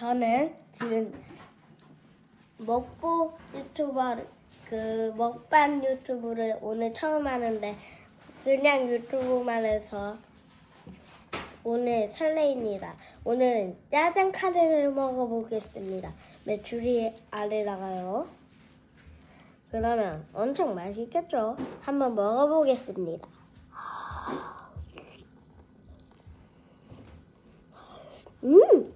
저는 지금 먹방 유튜브를 오늘 처음 하는데 그냥 유튜브만 해서 오늘 설레입니다. 오늘은 짜장 카레를 먹어보겠습니다. 메추리 아래다가요. 그러면 엄청 맛있겠죠? 한번 먹어보겠습니다. 음!